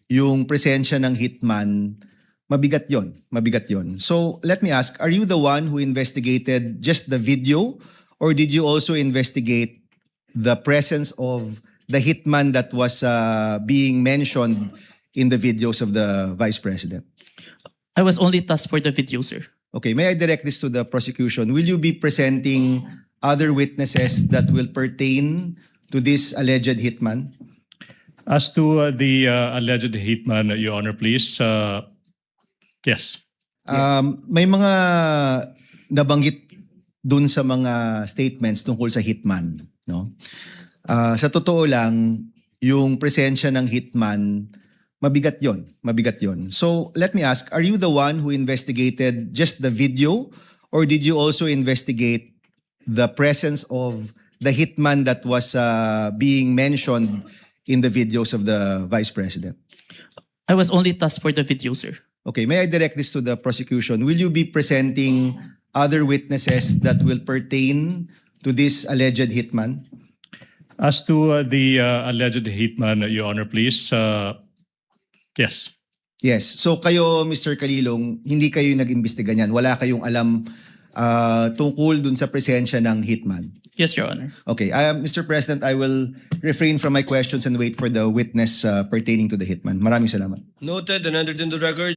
yung presensya ng hitman, mabigat yon, mabigat yon. So let me ask, are you the one who investigated just the video or did you also investigate the presence of the hitman that was being mentioned in the videos of the Vice President? I was only tasked for the video, sir. Okay, may I direct this to the prosecution? Will you be presenting other witnesses that will pertain to this alleged hitman? As to the alleged hitman, Your Honor, please. Yes. May mga nabanggit dun sa mga statements tungkol sa hitman, no? Sa totoo lang, yung presensya ng hitman, mabigat yon, mabigat yon. So let me ask, are you the one who investigated just the video or did you also investigate the presence of the hitman that was being mentioned in the videos of the Vice President? I was only tasked for the video, sir. Okay, may I direct this to the prosecution? Will you be presenting other witnesses that will pertain to this alleged hitman? As to the alleged hitman, Your Honor, please. Yes. Yes. So kayo, Mr. Kalilong, hindi kayo nag-imbestiga niyan. Wala kayong alam tungkol dun sa presensya ng hitman. Yes, Your Honor. Okay. Mr. President, I will refrain from my questions and wait for the witness pertaining to the hitman. Maraming salamat. Noted and entered into record.